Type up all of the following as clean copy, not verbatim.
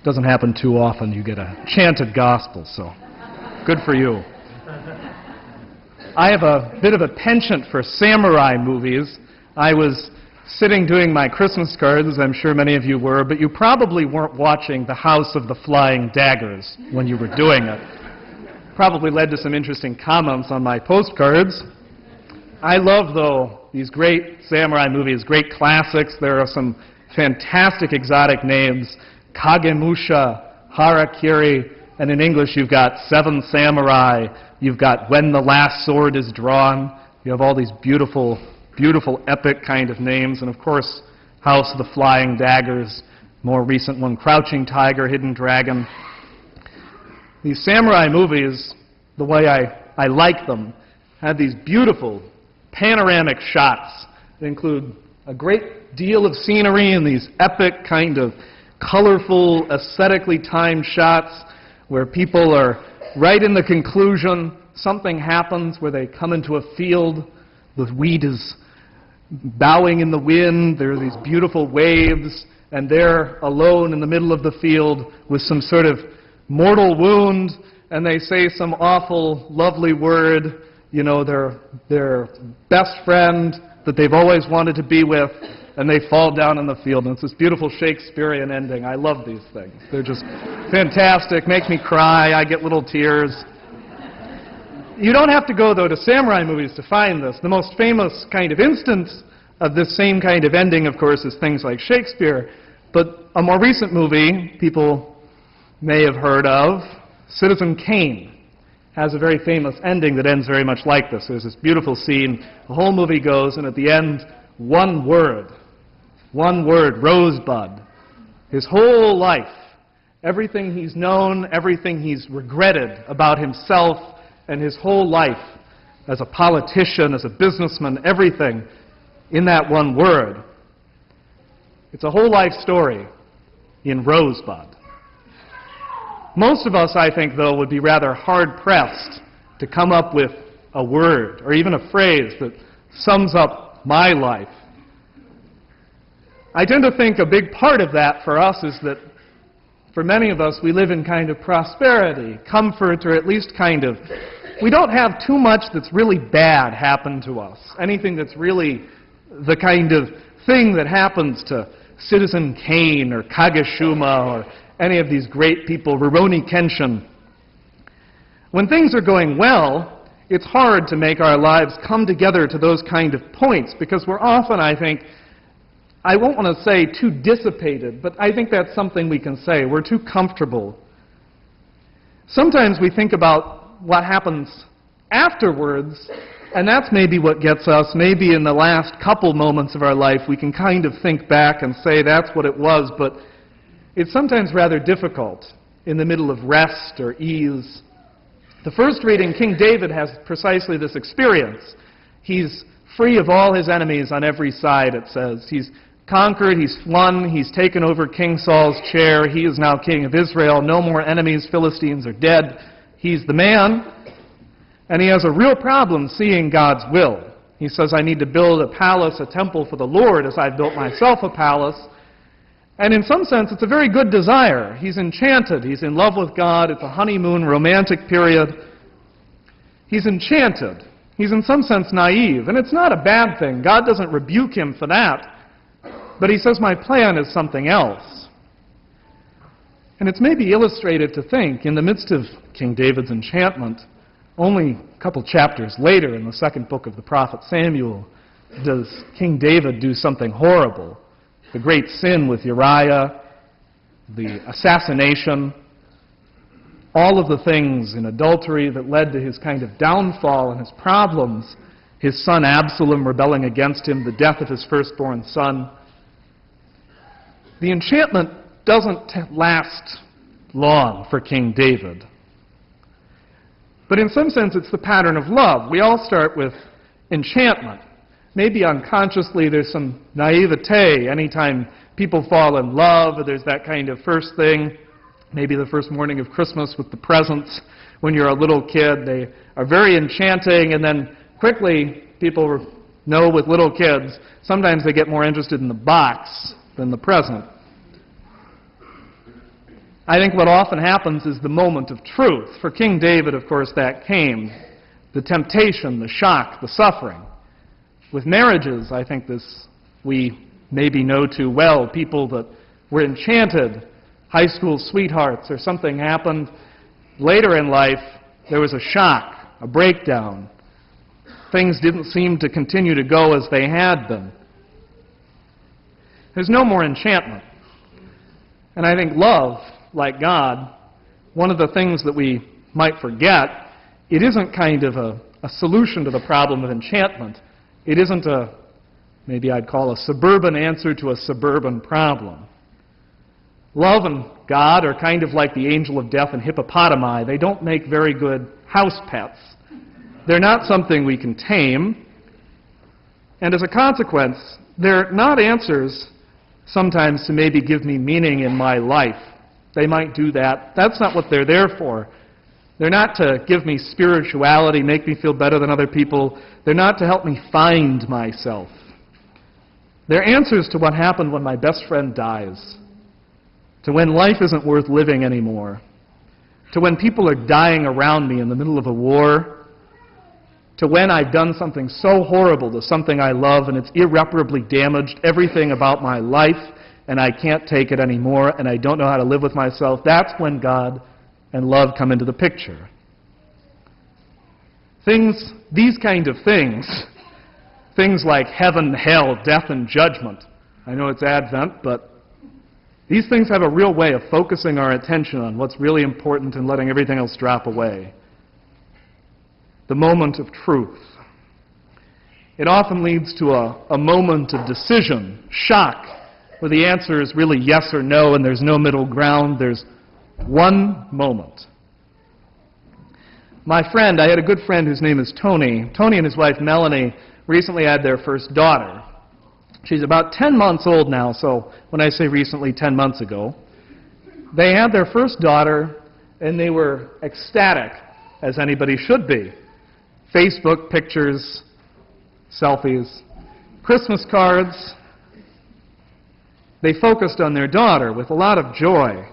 Doesn't happen too often. You get a chanted gospel, so good for you. I have a bit of a penchant for samurai movies. I was sitting doing my Christmas cards, as I'm sure many of you were, but you probably weren't watching The House of the Flying Daggers when you were doing it. Probably led to some interesting comments on my postcards. I love, though, these great samurai movies, great classics. There are some fantastic exotic names: Kagemusha, Harakiri, and in English you've got Seven Samurai, you've got When the Last Sword is Drawn. You have all these beautiful, beautiful epic kind of names, and of course House of the Flying Daggers, more recent one, Crouching Tiger, Hidden Dragon. These samurai movies, the way I like them, had these beautiful panoramic shots that include a great deal of scenery and these epic kind of colorful, aesthetically timed shots where people are right in the conclusion. Something happens where they come into a field, the wheat is bowing in the wind, there are these beautiful waves, and they're alone in the middle of the field with some sort of mortal wound, and they say some awful, lovely word, their best friend that they've always wanted to be with, and they fall down in the field. And it's this beautiful Shakespearean ending. I love these things. They're just fantastic, make me cry, I get little tears. You don't have to go, though, to samurai movies to find this. The most famous kind of instance of this same kind of ending, of course, is things like Shakespeare. But a more recent movie people may have heard of, Citizen Kane, has a very famous ending that ends very much like this. There's this beautiful scene, the whole movie goes, and at the end, one word, Rosebud. His whole life, everything he's known, everything he's regretted about himself, and his whole life as a politician, as a businessman, everything in that one word. It's a whole life story in Rosebud. Most of us, I think, though, would be rather hard-pressed to come up with a word or even a phrase that sums up my life. I tend to think a big part of that for us is that for many of us, we live in kind of prosperity, comfort, or at least kind of, we don't have too much that's really bad happen to us. Anything that's really the kind of thing that happens to Citizen Kane or Kagoshima or any of these great people, Rurouni Kenshin. When things are going well, it's hard to make our lives come together to those kind of points because we're often, I think, I won't want to say too dissipated, but I think that's something we can say. We're too comfortable. Sometimes we think about what happens afterwards, and that's maybe what gets us. Maybe in the last couple moments of our life, we can kind of think back and say that's what it was, but it's sometimes rather difficult in the middle of rest or ease. The first reading, King David has precisely this experience. He's free of all his enemies on every side, it says. He's conquered, he's won, he's taken over King Saul's chair. He is now king of Israel. No more enemies, Philistines are dead. He's the man, and he has a real problem seeing God's will. He says, I need to build a palace, a temple for the Lord as I've built myself a palace. And in some sense, it's a very good desire. He's enchanted. He's in love with God. It's a honeymoon, romantic period. He's enchanted. He's in some sense naive. And it's not a bad thing. God doesn't rebuke him for that. But he says, my plan is something else. And it's maybe illustrated to think, in the midst of King David's enchantment, only a couple chapters later in the second book of the prophet Samuel, does King David do something horrible. The great sin with Uriah, the assassination, all of the things in adultery that led to his kind of downfall and his problems, his son Absalom rebelling against him, the death of his firstborn son. The enchantment doesn't last long for King David. But in some sense, it's the pattern of love. We all start with enchantment. Maybe unconsciously there's some naivete anytime people fall in love, or there's that kind of first thing, maybe the first morning of Christmas with the presents when you're a little kid. They are very enchanting, and then quickly people know with little kids, sometimes they get more interested in the box than the present. I think what often happens is the moment of truth. For King David, of course, that came. The temptation, the shock, the suffering. With marriages, I think this we maybe know too well. People that were enchanted, high school sweethearts, or something happened. Later in life, there was a shock, a breakdown. Things didn't seem to continue to go as they had been. There's no more enchantment. And I think love, like God, one of the things that we might forget, it isn't kind of a solution to the problem of enchantment. It isn't maybe I'd call a suburban answer to a suburban problem. Love and God are kind of like the angel of death and hippopotami. They don't make very good house pets. They're not something we can tame. And as a consequence, they're not answers sometimes to maybe give me meaning in my life. They might do that. That's not what they're there for. They're not to give me spirituality, make me feel better than other people. They're not to help me find myself. They're answers to what happened when my best friend dies, to when life isn't worth living anymore, to when people are dying around me in the middle of a war, to when I've done something so horrible to something I love and it's irreparably damaged everything about my life and I can't take it anymore and I don't know how to live with myself. That's when God and love come into the picture. These kind of things like heaven, hell, death, and judgment. I know it's Advent, but these things have a real way of focusing our attention on what's really important and letting everything else drop away. The moment of truth. It often leads to a moment of decision, shock, where the answer is really yes or no and there's no middle ground. There's one moment. I had a good friend whose name is Tony. Tony and his wife Melanie recently had their first daughter. She's about 10 months old now, so when I say recently, 10 months ago. They had their first daughter, and they were ecstatic, as anybody should be. Facebook pictures, selfies, Christmas cards. They focused on their daughter with a lot of joy.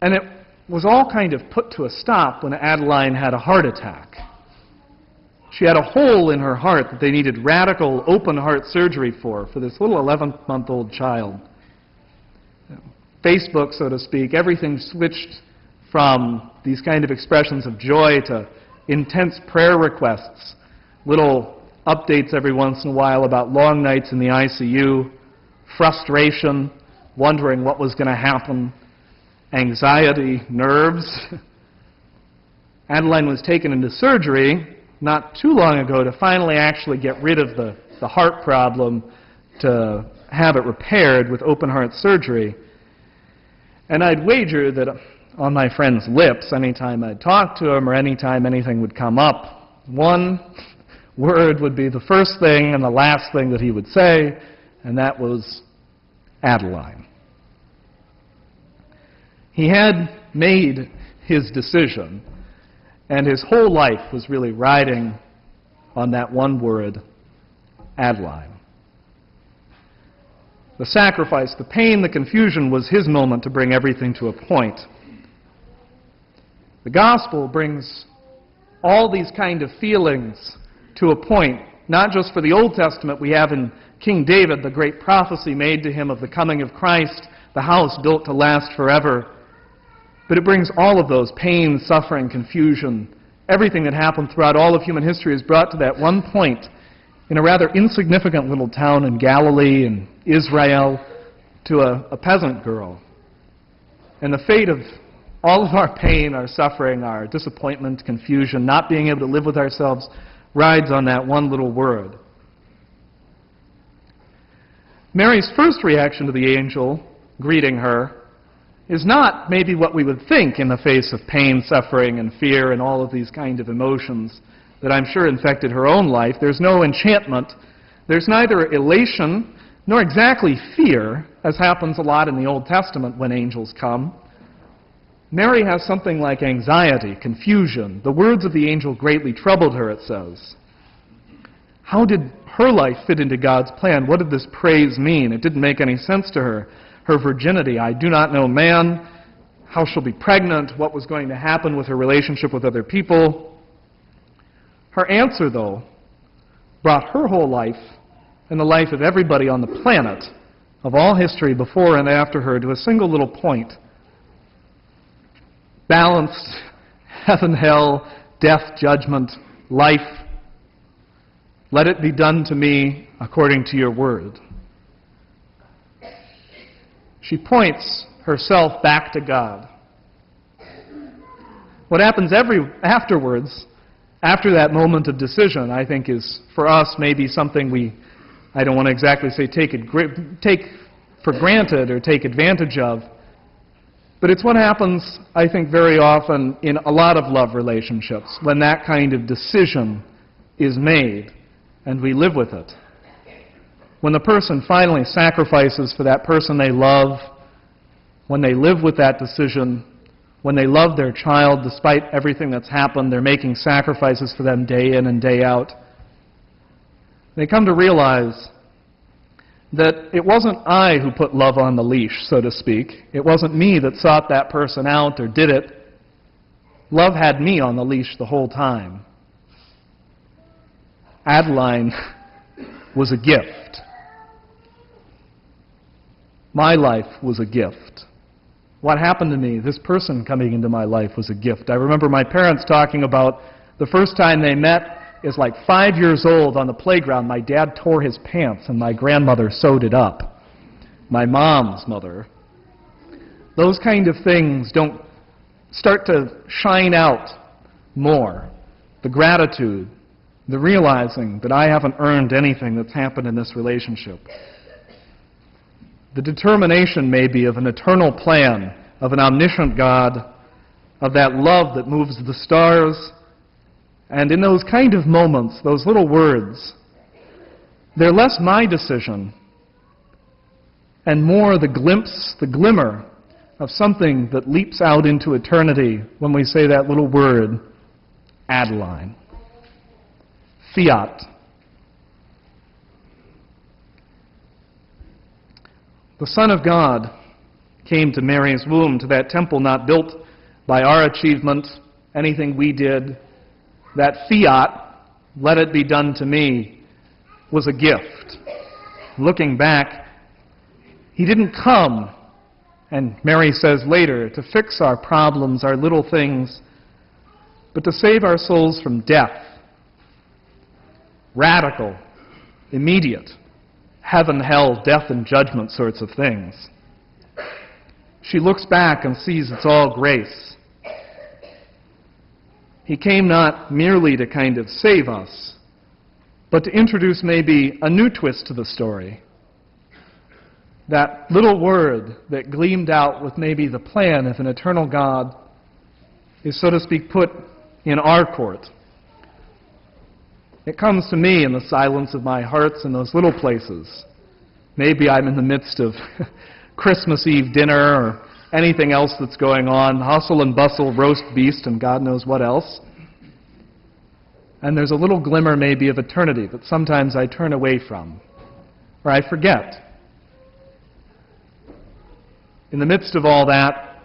And it was all kind of put to a stop when Adeline had a heart attack. She had a hole in her heart that they needed radical open heart surgery for this little 11-month-old child. Facebook, so to speak, everything switched from these kind of expressions of joy to intense prayer requests, little updates every once in a while about long nights in the ICU, frustration, wondering what was going to happen, anxiety, nerves. Adeline was taken into surgery not too long ago to finally actually get rid of the heart problem, to have it repaired with open heart surgery. And I'd wager that on my friend's lips, anytime I'd talk to him or anytime anything would come up, one word would be the first thing and the last thing that he would say, and that was Adeline. He had made his decision, and his whole life was really riding on that one word, Adeline. The sacrifice, the pain, the confusion was his moment to bring everything to a point. The gospel brings all these kind of feelings to a point, not just for the Old Testament. We have in King David the great prophecy made to him of the coming of Christ, the house built to last forever. But it brings all of those pain, suffering, confusion, everything that happened throughout all of human history is brought to that one point in a rather insignificant little town in Galilee in Israel to a peasant girl. And the fate of all of our pain, our suffering, our disappointment, confusion, not being able to live with ourselves, rides on that one little word. Mary's first reaction to the angel greeting her is not maybe what we would think in the face of pain, suffering, and fear and all of these kind of emotions that I'm sure infected her own life. There's no enchantment. There's neither elation nor exactly fear, as happens a lot in the Old Testament when angels come. Mary has something like anxiety, confusion. The words of the angel greatly troubled her, it says. How did her life fit into God's plan? What did this praise mean? It didn't make any sense to her. Her virginity, I do not know man, how she'll be pregnant, what was going to happen with her relationship with other people. Her answer, though, brought her whole life and the life of everybody on the planet, of all history before and after her, to a single little point. Balanced heaven, hell, death, judgment, life. Let it be done to me according to your word. She points herself back to God. What happens afterwards, after that moment of decision, I think is, for us, maybe something I don't want to exactly say take for granted or take advantage of, but it's what happens, I think, very often in a lot of love relationships, when that kind of decision is made and we live with it. When the person finally sacrifices for that person they love, when they live with that decision, when they love their child despite everything that's happened, they're making sacrifices for them day in and day out, they come to realize that it wasn't I who put love on the leash, so to speak. It wasn't me that sought that person out or did it. Love had me on the leash the whole time. Adeline was a gift. My life was a gift. What happened to me, this person coming into my life, was a gift. I remember my parents talking about the first time they met is like 5 years old on the playground. My dad tore his pants and my grandmother sewed it up. My mom's mother. Those kind of things don't start to shine out more. The gratitude, the realizing that I haven't earned anything that's happened in this relationship. The determination, maybe, of an eternal plan, of an omniscient God, of that love that moves the stars. And in those kind of moments, those little words, they're less my decision and more the glimpse, the glimmer of something that leaps out into eternity when we say that little word, Adeline. Fiat. The Son of God came to Mary's womb, to that temple not built by our achievement, anything we did. That fiat, let it be done to me, was a gift. Looking back, he didn't come, and Mary says later, to fix our problems, our little things, but to save our souls from death. Radical, immediate, heaven, hell, death, and judgment sorts of things. She looks back and sees it's all grace. He came not merely to kind of save us, but to introduce maybe a new twist to the story. That little word that gleamed out with maybe the plan of an eternal God is, so to speak, put in our court. It comes to me in the silence of my hearts in those little places. Maybe I'm in the midst of Christmas Eve dinner or anything else that's going on, hustle and bustle, roast beast, and God knows what else. And there's a little glimmer maybe of eternity that sometimes I turn away from, or I forget. In the midst of all that,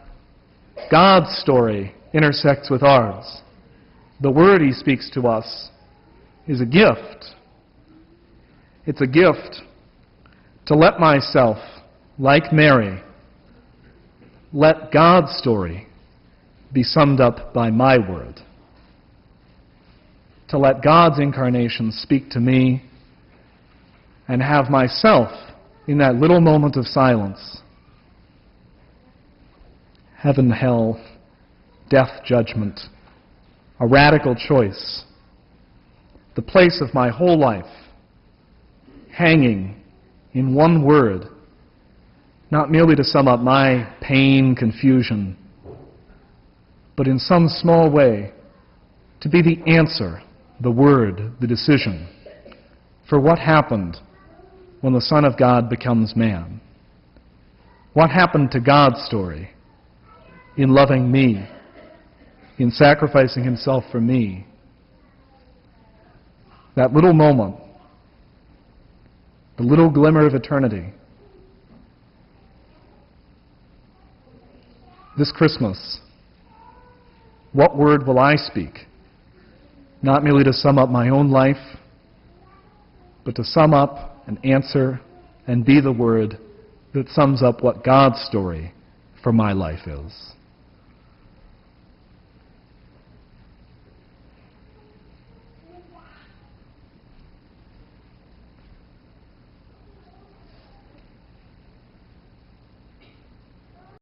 God's story intersects with ours. The word he speaks to us is a gift. It's a gift to let myself, like Mary, let God's story be summed up by my word. To let God's incarnation speak to me and have myself, in that little moment of silence, heaven, hell, death, judgment, a radical choice, the place of my whole life, hanging in one word, not merely to sum up my pain, confusion, but in some small way to be the answer, the word, the decision for what happened when the Son of God becomes man. What happened to God's story in loving me, in sacrificing himself for me. That little moment, the little glimmer of eternity, this Christmas, what word will I speak? Not merely to sum up my own life, but to sum up and answer and be the word that sums up what God's story for my life is.